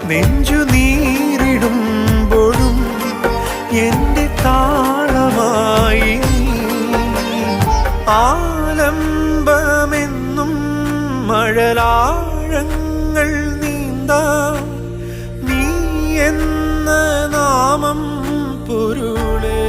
നെഞ്ചു നീറിടുമ്പോഴും എൻ്റെ താളമായി ആലംബമെന്നും മഴലാഴങ്ങൾ നീന്താം നീ എന്ന നാമം പൊരുളേ.